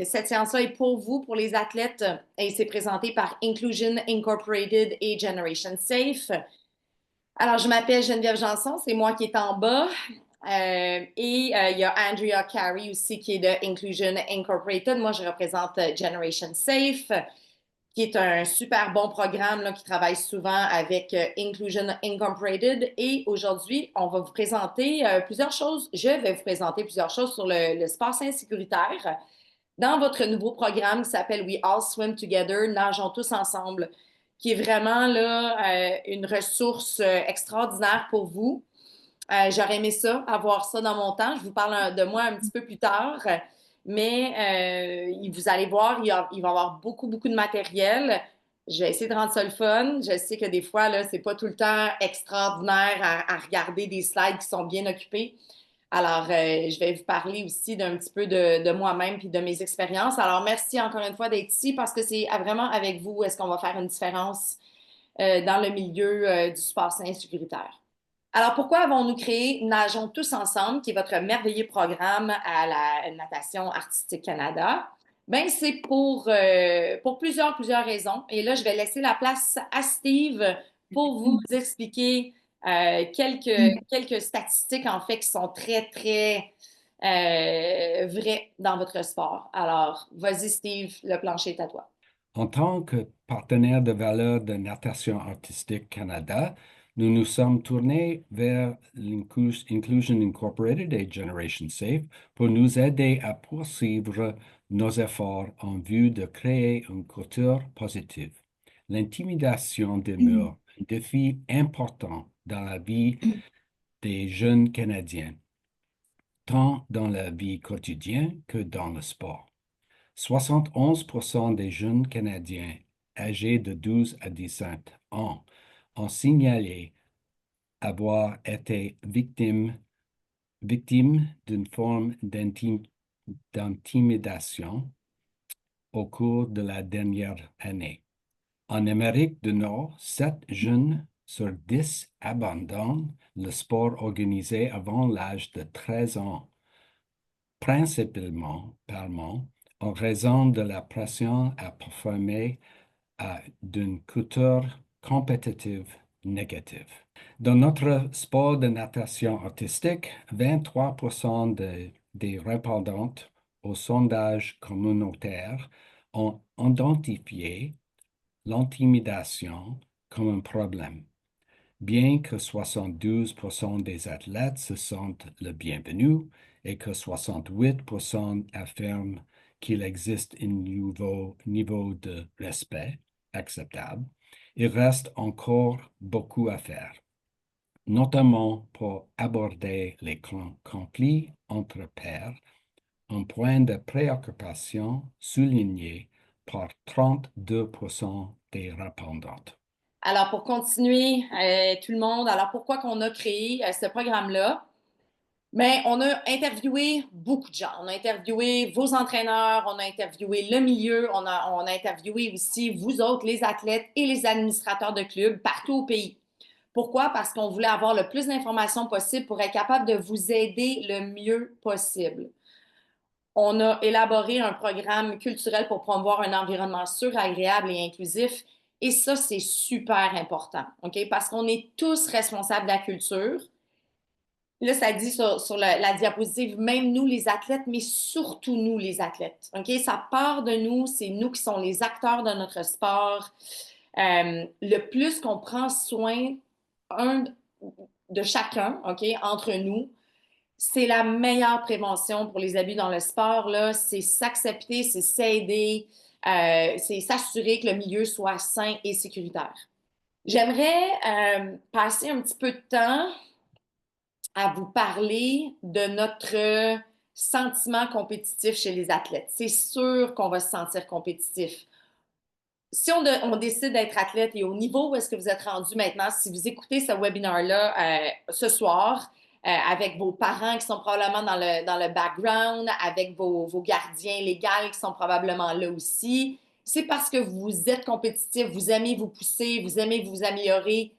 Cette séance-là est pour vous, pour les athlètes, et c'est présenté par Inclusion Incorporated et Generation Safe. Alors, je m'appelle Geneviève Janson, c'est moi qui est en bas. Il y a Andrea Carey aussi qui est de Inclusion Incorporated. Moi, je représente Generation Safe, qui est un super bon programme là, qui travaille souvent avec Inclusion Incorporated. Et aujourd'hui, on va vous présenter plusieurs choses. Je vais vous présenter plusieurs choses sur le sport sain sécuritaire dans votre nouveau programme qui s'appelle We All Swim Together, Nageons tous ensemble, qui est vraiment là une ressource extraordinaire pour vous. J'aurais aimé ça, avoir ça dans mon temps. Je vous parle de moi un petit peu plus tard, mais vous allez voir, il va y avoir beaucoup, beaucoup de matériel. Je vais essayer de rendre ça le fun. Je sais que des fois, là, c'est pas tout le temps extraordinaire à regarder des slides qui sont bien occupés. Alors, je vais vous parler aussi d'un petit peu de moi-même puis de mes expériences. Alors, merci encore une fois d'être ici parce que c'est vraiment avec vous est-ce qu'on va faire une différence dans le milieu du sport sain et sécuritaire. Alors, pourquoi avons-nous créé Nageons tous ensemble, qui est votre merveilleux programme à la Natation Artistique Canada? Ben, c'est pour plusieurs raisons. Et là, je vais laisser la place à Steve pour vous expliquer quelques statistiques, en fait, qui sont très, très vraies dans votre sport. Alors, vas-y, Steve, le plancher est à toi. En tant que partenaire de valeur de Natation Artistique Canada, nous nous sommes tournés vers l'Inclusion Incorporated et Generation Safe pour nous aider à poursuivre nos efforts en vue de créer une culture positive. L'intimidation demeure un défi important dans la vie des jeunes Canadiens, tant dans la vie quotidienne que dans le sport. 71% des jeunes Canadiens âgés de 12 à 17 ans ont signalé avoir été victimes d'une forme d'intimidation au cours de la dernière année. En Amérique du Nord, 7 jeunes sur 10 abandonnent le sport organisé avant l'âge de 13 ans, principalement en raison de la pression à performer d'une culture compétitive négative. Dans notre sport de natation artistique, 23% des répondants au sondage communautaire ont identifié l'intimidation comme un problème. Bien que 72% des athlètes se sentent le bienvenu et que 68% affirment qu'il existe un niveau de respect acceptable, il reste encore beaucoup à faire, notamment pour aborder les conflits entre pairs, un point de préoccupation souligné par 32% des répondants. Alors, pour continuer, tout le monde, alors pourquoi qu'on a créé ce programme-là? Mais on a interviewé beaucoup de gens. On a interviewé vos entraîneurs, on a interviewé le milieu, on a interviewé aussi vous autres, les athlètes et les administrateurs de clubs partout au pays. Pourquoi? Parce qu'on voulait avoir le plus d'informations possible pour être capable de vous aider le mieux possible. On a élaboré un programme culturel pour promouvoir un environnement sûr, agréable et inclusif. Et ça, c'est super important, OK? Parce qu'on est tous responsables de la culture. Là, ça dit sur la diapositive, même nous, les athlètes, mais surtout nous, les athlètes. OK? Ça part de nous, c'est nous qui sommes les acteurs de notre sport. Le plus qu'on prend soin un de chacun, OK, entre nous, c'est la meilleure prévention pour les abus dans le sport, là. C'est s'accepter, c'est s'aider, c'est s'assurer que le milieu soit sain et sécuritaire. J'aimerais passer un petit peu de temps à vous parler de notre sentiment compétitif chez les athlètes. C'est sûr qu'on va se sentir compétitif. Si on décide d'être athlète et au niveau où est-ce que vous êtes rendu maintenant, si vous écoutez ce webinaire-là ce soir, avec vos parents qui sont probablement dans le background, avec vos gardiens légaux qui sont probablement là aussi, c'est parce que vous êtes compétitif, vous aimez vous pousser, vous aimez vous améliorer.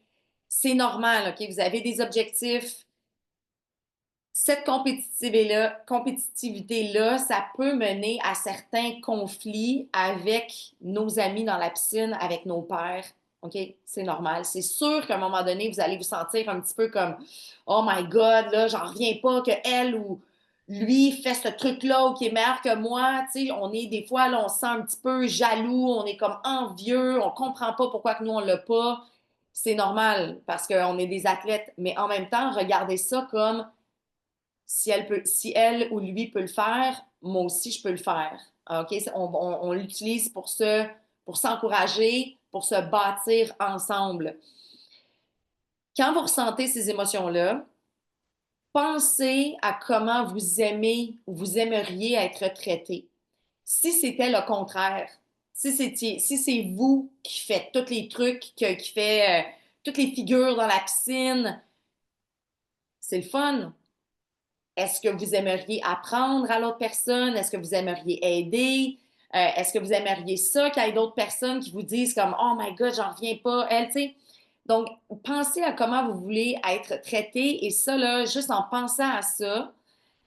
C'est normal, OK? Vous avez des objectifs, Cette compétitivité-là, ça peut mener à certains conflits avec nos amis dans la piscine, avec nos pères. OK? C'est normal. C'est sûr qu'à un moment donné, vous allez vous sentir un petit peu comme Oh my God, là, j'en reviens pas que elle ou lui fait ce truc-là ou qui est meilleur que moi. Tu sais, on est des fois, là, on se sent un petit peu jaloux, on est comme envieux, on comprend pas pourquoi que nous, on l'a pas. C'est normal parce qu'on est des athlètes. Mais en même temps, regardez ça comme si elle ou lui peut le faire, moi aussi je peux le faire. OK? On l'utilise pour s'encourager, pour se bâtir ensemble. Quand vous ressentez ces émotions-là, pensez à comment vous aimez ou vous aimeriez être traité. Si c'était le contraire, si c'est vous qui faites tous les trucs, qui fait toutes les figures dans la piscine, c'est le fun. Est-ce que vous aimeriez apprendre à l'autre personne? Est-ce que vous aimeriez aider? Est-ce que vous aimeriez ça qu'il y ait d'autres personnes qui vous disent comme Oh my God, j'en reviens pas, elle, tu sais? Donc, pensez à comment vous voulez être traité et ça, là, juste en pensant à ça,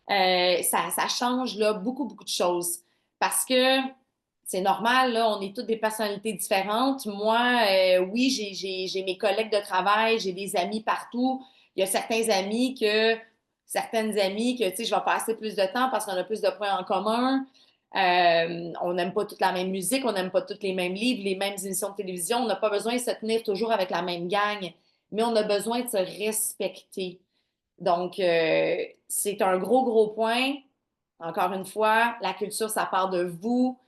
ça change là, beaucoup, beaucoup de choses. Parce que c'est normal, là, on est toutes des personnalités différentes. Moi, oui, j'ai mes collègues de travail, j'ai des amis partout. Il y a certaines amies que, tu sais, je vais passer plus de temps parce qu'on a plus de points en commun. On n'aime pas toute la même musique, on n'aime pas tous les mêmes livres, les mêmes émissions de télévision. On n'a pas besoin de se tenir toujours avec la même gang, mais on a besoin de se respecter. Donc, c'est un gros, gros point. Encore une fois, la culture, ça part de vous.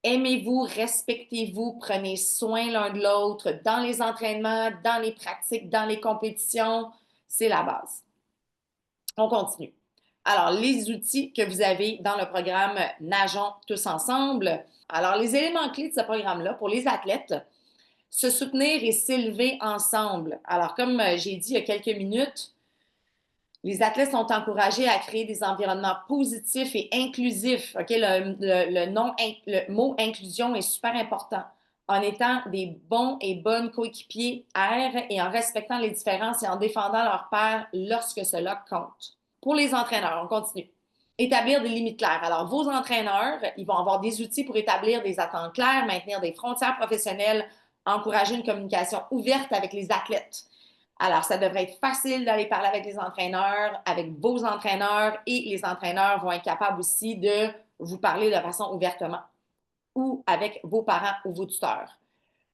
Aimez-vous, respectez-vous, prenez soin l'un de l'autre dans les entraînements, dans les pratiques, dans les compétitions. C'est la base. On continue. Alors, les outils que vous avez dans le programme Nageons tous ensemble. Alors, les éléments clés de ce programme-là pour les athlètes, se soutenir et s'élever ensemble. Alors, comme j'ai dit il y a quelques minutes, les athlètes sont encouragés à créer des environnements positifs et inclusifs. OK? Le mot inclusion est super important. En étant des bons et bonnes coéquipiers R et en respectant les différences et en défendant leur pair lorsque cela compte. Pour les entraîneurs, on continue. Établir des limites claires. Alors, vos entraîneurs, ils vont avoir des outils pour établir des attentes claires, maintenir des frontières professionnelles, encourager une communication ouverte avec les athlètes. Alors, ça devrait être facile d'aller parler avec les entraîneurs, avec vos entraîneurs, et les entraîneurs vont être capables aussi de vous parler de façon ouvertement ou avec vos parents ou vos tuteurs.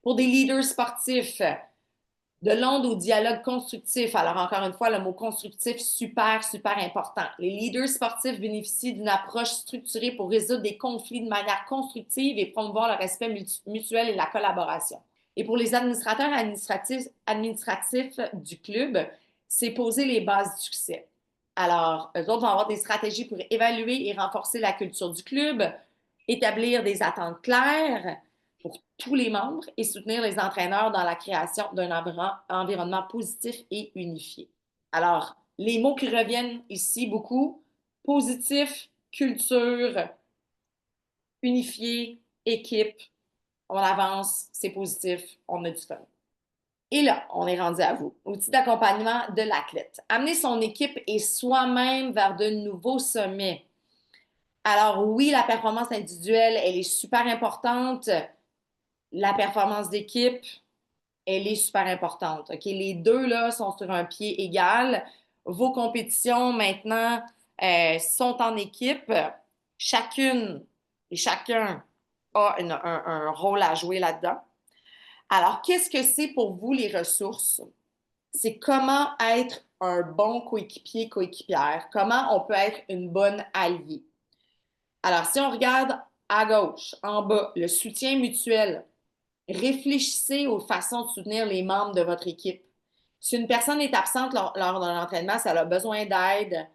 Pour des leaders sportifs, de l'onde au dialogue constructif. Alors, encore une fois, le mot constructif, super, super important. Les leaders sportifs bénéficient d'une approche structurée pour résoudre des conflits de manière constructive et promouvoir le respect mutuel et la collaboration. Et pour les administrateurs administratifs du club, c'est poser les bases du succès. Alors, eux autres vont avoir des stratégies pour évaluer et renforcer la culture du club, établir des attentes claires pour tous les membres et soutenir les entraîneurs dans la création d'un environnement positif et unifié. Alors, les mots qui reviennent ici beaucoup, positif, culture, unifié, équipe, on avance, c'est positif, on a du fun. Et là, on est rendu à vous. Outil d'accompagnement de l'athlète. Amener son équipe et soi-même vers de nouveaux sommets. Alors oui, la performance individuelle, elle est super importante. La performance d'équipe, elle est super importante. OK? Les deux, là, sont sur un pied égal. Vos compétitions, maintenant, sont en équipe. Chacune et chacun a un rôle à jouer là-dedans. Alors, qu'est-ce que c'est pour vous les ressources? C'est comment être un bon coéquipier, coéquipière, comment on peut être une bonne alliée. Alors, si on regarde à gauche, en bas, le soutien mutuel, réfléchissez aux façons de soutenir les membres de votre équipe. Si une personne est absente lors d'un entraînement, si elle a besoin d'aide,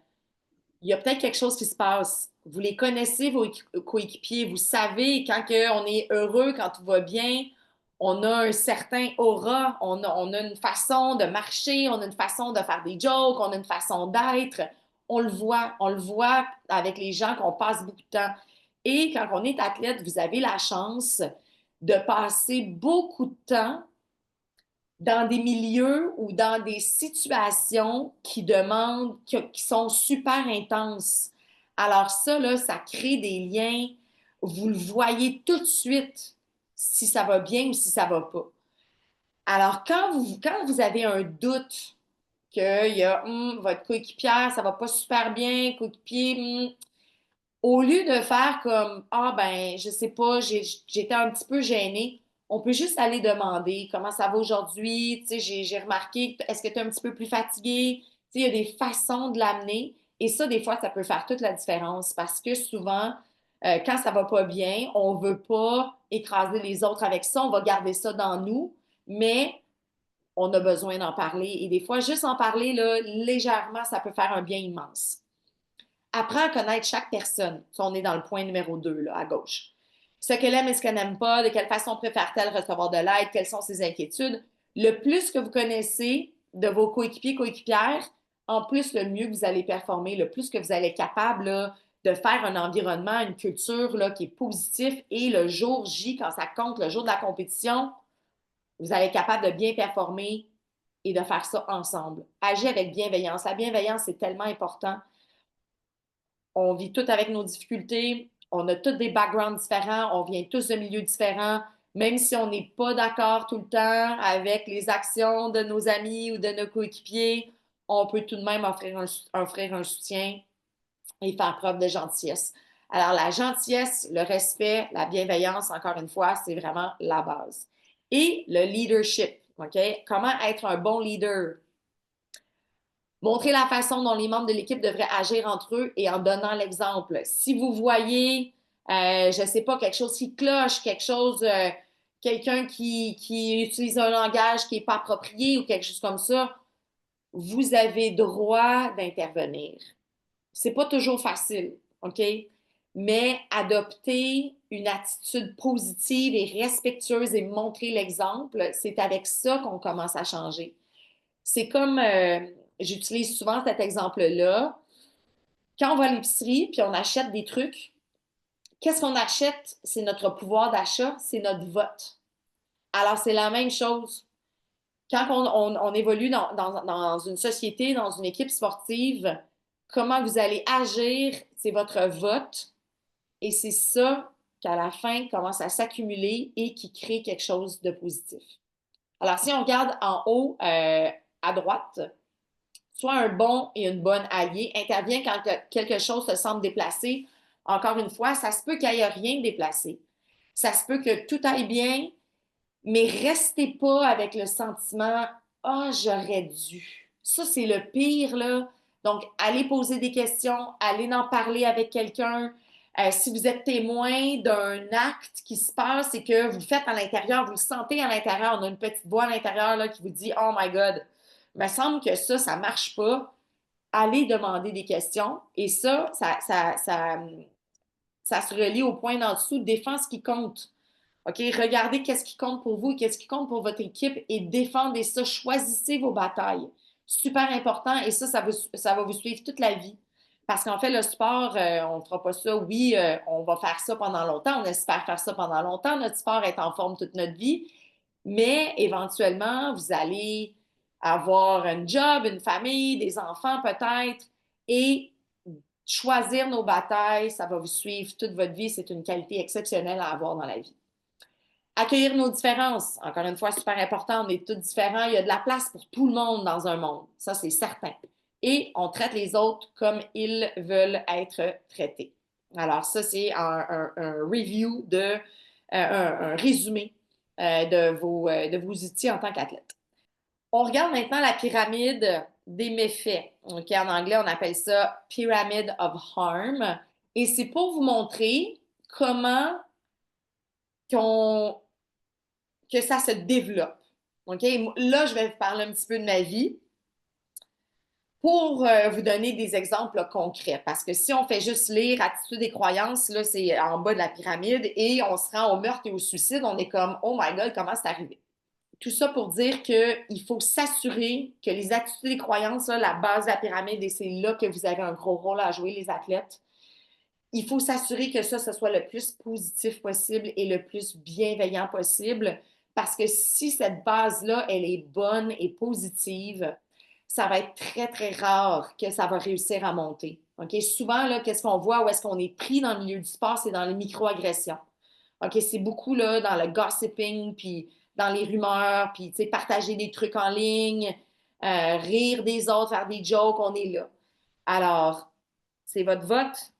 il y a peut-être quelque chose qui se passe. Vous les connaissez, vos coéquipiers. Vous savez quand on est heureux, quand tout va bien, on a un certain aura, on a une façon de marcher, on a une façon de faire des jokes, on a une façon d'être. On le voit avec les gens qu'on passe beaucoup de temps. Et quand on est athlète, vous avez la chance de passer beaucoup de temps dans des milieux ou dans des situations qui demandent, qui sont super intenses. Alors ça, là, ça crée des liens. Vous le voyez tout de suite si ça va bien ou si ça va pas. Alors, quand vous avez un doute qu'il y a votre coéquipière, ça va pas super bien, coéquipier, au lieu de faire comme ah ben je sais pas, j'étais un petit peu gênée, on peut juste aller demander comment ça va aujourd'hui, tu sais, j'ai remarqué, est-ce que tu es un petit peu plus fatigué? Tu sais, il y a des façons de l'amener et ça, des fois, ça peut faire toute la différence parce que souvent, quand ça va pas bien, on veut pas écraser les autres avec ça, on va garder ça dans nous, mais on a besoin d'en parler et des fois, juste en parler là, légèrement, ça peut faire un bien immense. Apprends à connaître chaque personne. Si on est dans le point numéro 2, là, à gauche. Ce qu'elle aime et ce qu'elle n'aime pas, de quelle façon préfère-t-elle recevoir de l'aide, quelles sont ses inquiétudes. Le plus que vous connaissez de vos coéquipiers, coéquipières, en plus, le mieux que vous allez performer, le plus que vous allez être capable là, de faire un environnement, une culture là, qui est positif et le jour J, quand ça compte, le jour de la compétition, vous allez être capable de bien performer et de faire ça ensemble. Agir avec bienveillance. La bienveillance, c'est tellement important. On vit tous avec nos difficultés, on a tous des backgrounds différents, on vient tous de milieux différents, même si on n'est pas d'accord tout le temps avec les actions de nos amis ou de nos coéquipiers, on peut tout de même offrir un soutien et faire preuve de gentillesse. Alors, la gentillesse, le respect, la bienveillance, encore une fois, c'est vraiment la base. Et le leadership, OK? Comment être un bon leader? Montrer la façon dont les membres de l'équipe devraient agir entre eux et en donnant l'exemple. Si vous voyez, je ne sais pas, quelque chose qui cloche, quelqu'un qui utilise un langage qui n'est pas approprié ou quelque chose comme ça, vous avez droit d'intervenir. C'est pas toujours facile, OK? Mais adopter une attitude positive et respectueuse et montrer l'exemple, c'est avec ça qu'on commence à changer. C'est comme, j'utilise souvent cet exemple-là. Quand on va à l'épicerie puis on achète des trucs, qu'est-ce qu'on achète? C'est notre pouvoir d'achat, c'est notre vote. Alors, c'est la même chose. Quand on évolue dans une société, dans une équipe sportive, comment vous allez agir, c'est votre vote. Et c'est ça qu'à la fin commence à s'accumuler et qui crée quelque chose de positif. Alors, si on regarde en haut à droite, soit un bon et une bonne alliée, intervient quand quelque chose se semble déplacé. Encore une fois, ça se peut qu'il n'y ait rien de déplacé. Ça se peut que tout aille bien, mais restez pas avec le sentiment ah, oh, j'aurais dû. Ça, c'est le pire, là. Donc, allez poser des questions, allez en parler avec quelqu'un. Si vous êtes témoin d'un acte qui se passe et que vous le faites à l'intérieur, vous le sentez à l'intérieur, on a une petite voix à l'intérieur là, qui vous dit oh my God, il me semble que ça ne marche pas. Allez demander des questions. Et ça se relie au point d'en dessous, défends ce qui compte. OK? Regardez qu'est-ce qui compte pour vous et qu'est-ce qui compte pour votre équipe et défendez ça. Choisissez vos batailles. Super important et ça va vous suivre toute la vie. Parce qu'en fait, le sport, on ne fera pas ça. Oui, on va faire ça pendant longtemps. On espère faire ça pendant longtemps. Notre sport est en forme toute notre vie. Mais éventuellement, vous allez avoir un job, une famille, des enfants peut-être. Et choisir nos batailles, ça va vous suivre toute votre vie. C'est une qualité exceptionnelle à avoir dans la vie. Accueillir nos différences, encore une fois, super important. On est tous différents. Il y a de la place pour tout le monde dans un monde. Ça, c'est certain. Et on traite les autres comme ils veulent être traités. Alors, ça, c'est un review un résumé de vos outils en tant qu'athlète. On regarde maintenant la pyramide des méfaits. Okay? En anglais, on appelle ça Pyramid of Harm. Et c'est pour vous montrer comment qu'on que ça se développe. OK? Là, je vais vous parler un petit peu de ma vie pour vous donner des exemples là, concrets. Parce que si on fait juste lire attitude et croyances, là, c'est en bas de la pyramide et on se rend au meurtre et au suicide, on est comme, oh my God, comment c'est arrivé? Tout ça pour dire qu'il faut s'assurer que les attitudes et croyances, là, la base de la pyramide, et c'est là que vous avez un gros rôle à jouer, les athlètes, il faut s'assurer que ça, ce soit le plus positif possible et le plus bienveillant possible Parce que si cette base-là, elle est bonne et positive, ça va être très, très rare que ça va réussir à monter. OK? Souvent, là, qu'est-ce qu'on voit, où est-ce qu'on est pris dans le milieu du sport, c'est dans les microagressions. OK? C'est beaucoup là, dans le gossiping, puis dans les rumeurs, puis partager des trucs en ligne, rire des autres, faire des jokes, on est là. Alors, c'est votre vote,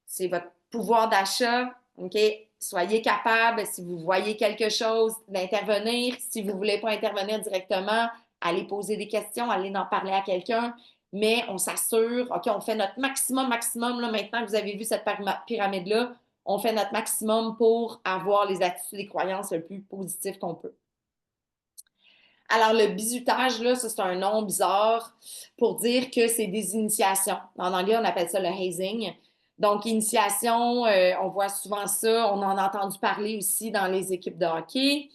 c'est votre pouvoir d'achat, OK? Soyez capable, si vous voyez quelque chose, d'intervenir. Si vous ne voulez pas intervenir directement, allez poser des questions, allez en parler à quelqu'un. Mais on s'assure, OK, on fait notre maximum, maximum. Là, maintenant que vous avez vu cette pyramide-là, on fait notre maximum pour avoir les attitudes et croyances le plus positives qu'on peut. Alors, le bizutage, là, ça, c'est un nom bizarre pour dire que c'est des initiations. En anglais, on appelle ça le hazing. Donc, initiation, on voit souvent ça. On en a entendu parler aussi dans les équipes de hockey.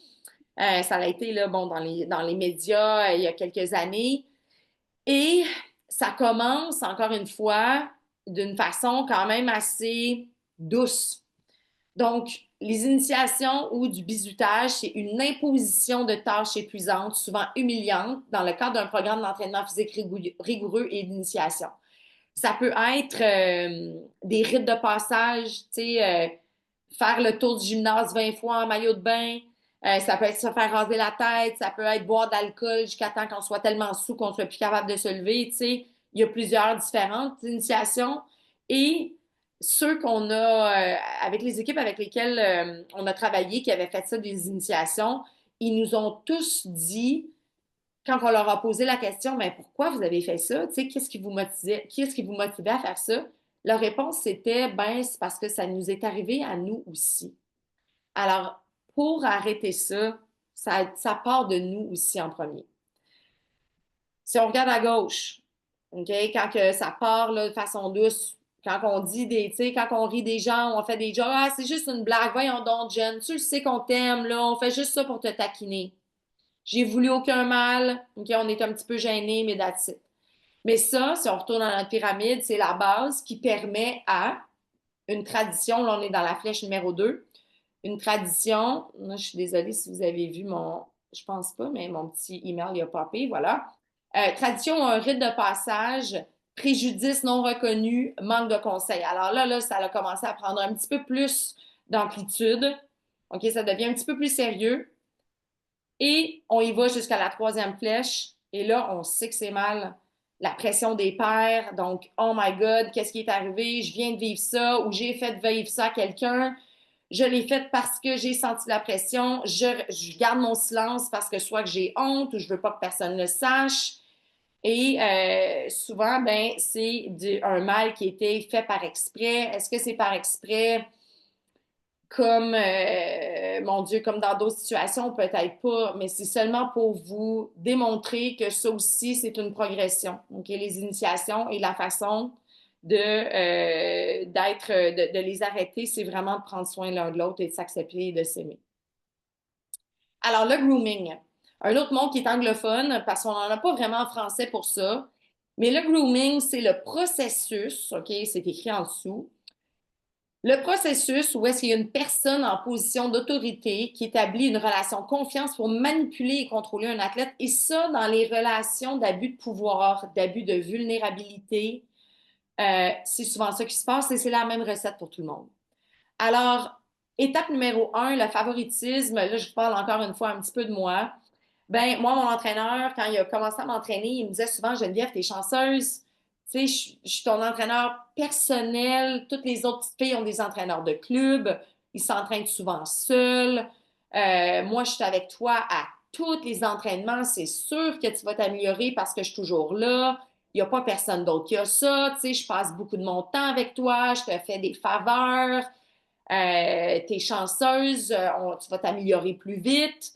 Ça a été, là, bon, dans les médias il y a quelques années. Et ça commence, encore une fois, d'une façon quand même assez douce. Donc, les initiations ou du bizutage, c'est une imposition de tâches épuisantes, souvent humiliantes, dans le cadre d'un programme d'entraînement physique rigoureux et d'initiation. Ça peut être des rites de passage, tu sais, faire le tour du gymnase 20 fois en maillot de bain. Ça peut être se faire raser la tête, ça peut être boire de l'alcool jusqu'à temps qu'on soit tellement sous qu'on soit plus capable de se lever, tu sais. Il y a plusieurs différentes initiations. Et ceux qu'on a, avec les équipes avec lesquelles on a travaillé, qui avaient fait ça, des initiations, ils nous ont tous dit, quand on leur a posé la question, mais pourquoi vous avez fait ça? Tu sais, qu'est-ce qui vous motivait à faire ça? Leur réponse, c'était, ben, c'est parce que ça nous est arrivé à nous aussi. Alors, pour arrêter ça, ça part de nous aussi en premier. Si on regarde à gauche, OK, quand que ça part là, de façon douce, quand on dit des, tu sais, quand on rit des gens, on fait des jokes, ah, c'est juste une blague, voyons donc, Jen, tu le sais qu'on t'aime, là, on fait juste ça pour te taquiner. J'ai voulu aucun mal, OK, on est un petit peu gênés, mais that's it. Mais ça, si on retourne dans notre pyramide, c'est la base qui permet à une tradition, là, on est dans la flèche numéro 2, une tradition, là, je suis désolée si vous avez vu je pense pas, mais mon petit email, il a popé, voilà. Tradition, un rite de passage, préjudice non reconnu, manque de conseils. Alors là, ça a commencé à prendre un petit peu plus d'amplitude. OK, ça devient un petit peu plus sérieux. Et on y va jusqu'à la troisième flèche. Et là, on sait que c'est mal. La pression des pairs. Donc, oh my God, qu'est-ce qui est arrivé? Je viens de vivre ça ou j'ai fait vivre ça à quelqu'un. Je l'ai fait parce que j'ai senti la pression. Je garde mon silence parce que soit que j'ai honte ou je veux pas que personne le sache. Et souvent, ben, c'est un mal qui a été fait par exprès. Est-ce que c'est par exprès? Comme, mon Dieu, comme dans d'autres situations, peut-être pas, mais c'est seulement pour vous démontrer que ça aussi, c'est une progression. OK? Les initiations et la façon de les arrêter, c'est vraiment de prendre soin l'un de l'autre et de s'accepter et de s'aimer. Alors, le grooming, un autre mot qui est anglophone, parce qu'on n'en a pas vraiment en français pour ça, mais le grooming, c'est le processus, OK? C'est écrit en dessous le processus où est-ce qu'il y a une personne en position d'autorité qui établit une relation de confiance pour manipuler et contrôler un athlète, et ça dans les relations d'abus de pouvoir, d'abus de vulnérabilité, c'est souvent ça qui se passe et c'est la même recette pour tout le monde. Alors, étape numéro 1, le favoritisme, là je vous parle encore une fois un petit peu de moi. Ben, moi, mon entraîneur, quand il a commencé à m'entraîner, il me disait souvent, Geneviève, t'es chanceuse. Tu sais, je suis ton entraîneur personnel. Toutes les autres petites filles ont des entraîneurs de club. Ils s'entraînent souvent seuls. Moi, je suis avec toi à tous les entraînements. C'est sûr que tu vas t'améliorer parce que je suis toujours là. Il n'y a pas personne d'autre qui a ça. Tu sais, je passe beaucoup de mon temps avec toi. Je te fais des faveurs. T'es chanceuse, tu vas t'améliorer plus vite.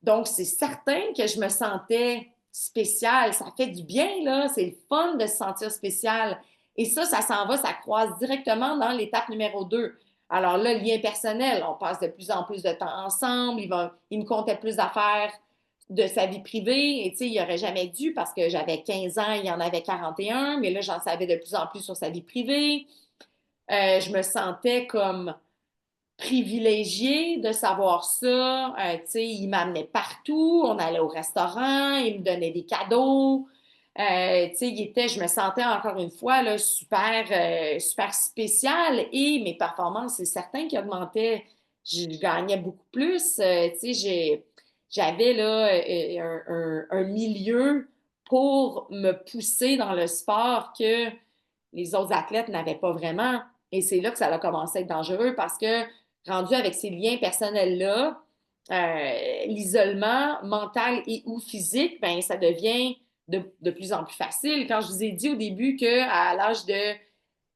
Donc, c'est certain que je me sentais spéciale. Ça fait du bien, là. C'est le fun de se sentir spécial. Et ça s'en va, ça croise directement dans l'étape numéro 2. Alors là, lien personnel, on passe de plus en plus de temps ensemble. Il me contait plus d'affaires de sa vie privée. Et tu sais, il n'aurait jamais dû parce que j'avais 15 ans, il en avait 41, mais là, j'en savais de plus en plus sur sa vie privée. Je me sentais comme privilégié de savoir ça. Tu sais, il m'amenait partout. On allait au restaurant, il me donnait des cadeaux. Tu sais, je me sentais encore une fois là, super spéciale et mes performances, c'est certain qu'ils augmentaient. Je gagnais beaucoup plus. Tu sais, j'avais là un milieu pour me pousser dans le sport que les autres athlètes n'avaient pas vraiment. Et c'est là que ça a commencé à être dangereux parce que rendu avec ces liens personnels-là, l'isolement mental et ou physique, ben ça devient de plus en plus facile. Quand je vous ai dit au début qu'à l'âge de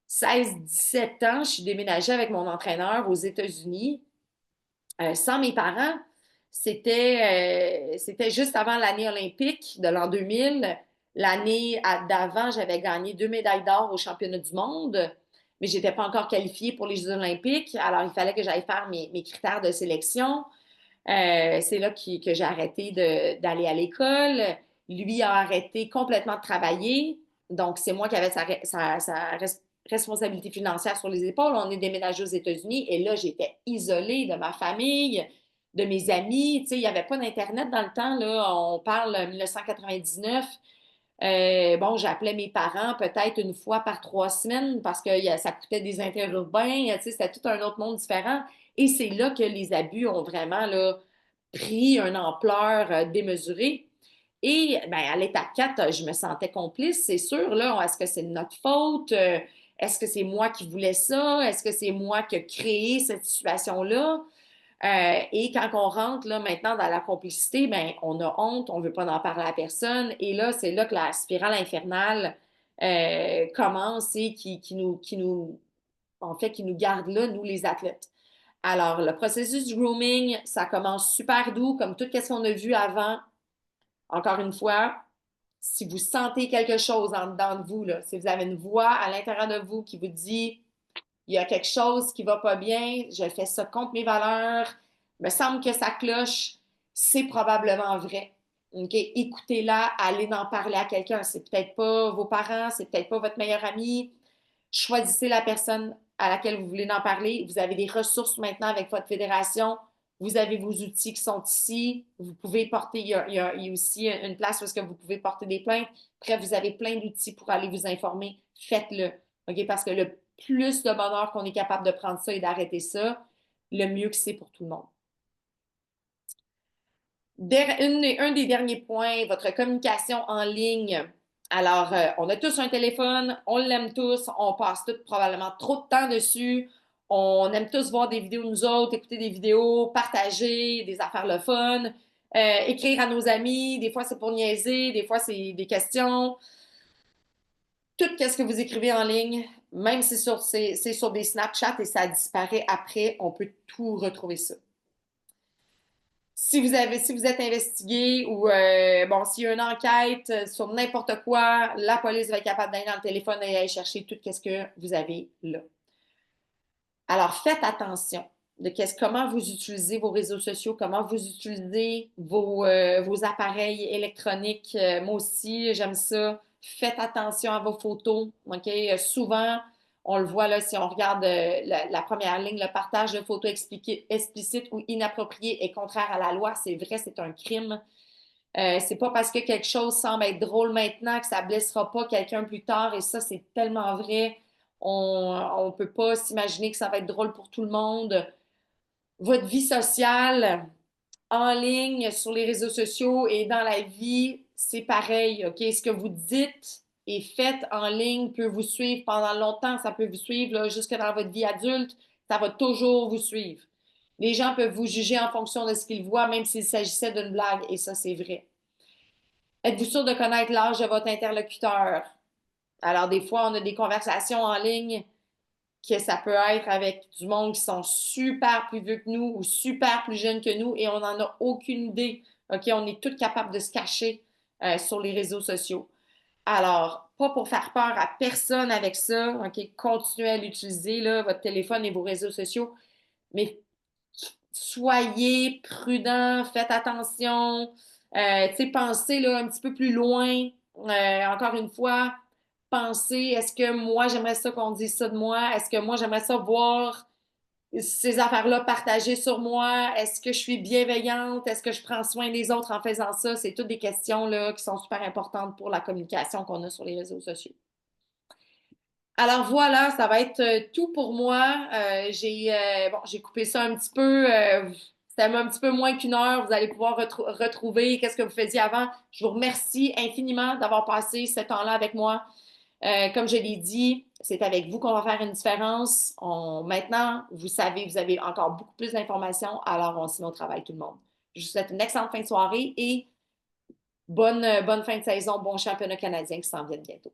16-17 ans, je suis déménagée avec mon entraîneur aux États-Unis, sans mes parents, c'était juste avant l'année olympique de l'an 2000. L'année d'avant, j'avais gagné 2 médailles d'or au championnat du monde, mais je n'étais pas encore qualifiée pour les Jeux olympiques. Alors, il fallait que j'aille faire mes critères de sélection. C'est là que j'ai arrêté d'aller à l'école. Lui a arrêté complètement de travailler. Donc, c'est moi qui avais sa responsabilité financière sur les épaules. On est déménagé aux États-Unis et là, j'étais isolée de ma famille, de mes amis. Tu sais, il n'y avait pas d'Internet dans le temps, là. On parle 1999. Bon, j'appelais mes parents peut-être une fois par 3 semaines parce que ça coûtait des interurbains. Tu sais, c'était tout un autre monde différent. Et c'est là que les abus ont vraiment là, pris une ampleur démesurée. Et ben, à l'étape 4, je me sentais complice, c'est sûr. Là, est-ce que c'est de notre faute? Est-ce que c'est moi qui voulais ça? Est-ce que c'est moi qui ai créé cette situation-là? Et quand on rentre là, maintenant dans la complicité, ben, on a honte, on ne veut pas en parler à personne. Et là, c'est là que la spirale infernale commence et qui nous garde là, nous, les athlètes. Alors, le processus du grooming, ça commence super doux, comme tout ce qu'on a vu avant. Encore une fois, si vous sentez quelque chose en dedans de vous, là, si vous avez une voix à l'intérieur de vous qui vous dit il y a quelque chose qui va pas bien, je fais ça contre mes valeurs, il me semble que ça cloche, c'est probablement vrai. OK? Écoutez-la, allez en parler à quelqu'un. C'est peut-être pas vos parents, c'est peut-être pas votre meilleur ami. Choisissez la personne à laquelle vous voulez en parler. Vous avez des ressources maintenant avec votre fédération. Vous avez vos outils qui sont ici. Vous pouvez porter, il y a aussi une place où est-ce que vous pouvez porter des plaintes. Bref, vous avez plein d'outils pour aller vous informer. Faites-le. OK? Parce que le plus de bonheur qu'on est capable de prendre ça et d'arrêter ça, le mieux que c'est pour tout le monde. Un des derniers points, votre communication en ligne. Alors, on a tous un téléphone, on l'aime tous, on passe tous probablement trop de temps dessus. On aime tous voir des vidéos de nous autres, écouter des vidéos, partager des affaires le fun, écrire à nos amis. Des fois, c'est pour niaiser, des fois, c'est des questions. Tout ce que vous écrivez en ligne, même si c'est sur des Snapchat et ça disparaît après, on peut tout retrouver ça. Si vous êtes investigué ou bon, s'il y a une enquête sur n'importe quoi, la police va être capable d'aller dans le téléphone et aller chercher tout ce que vous avez là. Alors, faites attention de comment vous utilisez vos réseaux sociaux, comment vous utilisez vos appareils électroniques. Moi aussi, j'aime ça. Faites attention à vos photos. OK? Souvent, on le voit là, si on regarde la première ligne, le partage de photos explicites ou inappropriées est contraire à la loi. C'est vrai, c'est un crime. C'est pas parce que quelque chose semble être drôle maintenant que ça blessera pas quelqu'un plus tard. Et ça, c'est tellement vrai. On ne peut pas s'imaginer que ça va être drôle pour tout le monde. Votre vie sociale en ligne, sur les réseaux sociaux et dans la vie, c'est pareil. OK? Ce que vous dites et faites en ligne peut vous suivre pendant longtemps. Ça peut vous suivre là, jusque dans votre vie adulte. Ça va toujours vous suivre. Les gens peuvent vous juger en fonction de ce qu'ils voient, même s'il s'agissait d'une blague. Et ça, c'est vrai. Êtes-vous sûr de connaître l'âge de votre interlocuteur? Alors, des fois, on a des conversations en ligne que ça peut être avec du monde qui sont super plus vieux que nous ou super plus jeunes que nous et on n'en a aucune idée. OK? On est tous capables de se cacher sur les réseaux sociaux. Alors, pas pour faire peur à personne avec ça. OK? Continuez à l'utiliser, là, votre téléphone et vos réseaux sociaux. Mais soyez prudents, faites attention, tu sais, pensez là, un petit peu plus loin. Encore une fois, pensez, est-ce que moi j'aimerais ça qu'on dise ça de moi? Est-ce que moi j'aimerais ça voir ces affaires-là partagées sur moi? Est-ce que je suis bienveillante? Est-ce que je prends soin des autres en faisant ça? C'est toutes des questions là, qui sont super importantes pour la communication qu'on a sur les réseaux sociaux. Alors voilà, ça va être tout pour moi. J'ai coupé ça un petit peu. C'était un petit peu moins qu'une heure. Vous allez pouvoir retrouver qu'est-ce que vous faisiez avant. Je vous remercie infiniment d'avoir passé ce temps-là avec moi. Comme je l'ai dit, c'est avec vous qu'on va faire une différence. Maintenant, vous savez, vous avez encore beaucoup plus d'informations, alors on se met au travail tout le monde. Je vous souhaite une excellente fin de soirée et bonne fin de saison, bon championnat canadien qui s'en vient bientôt.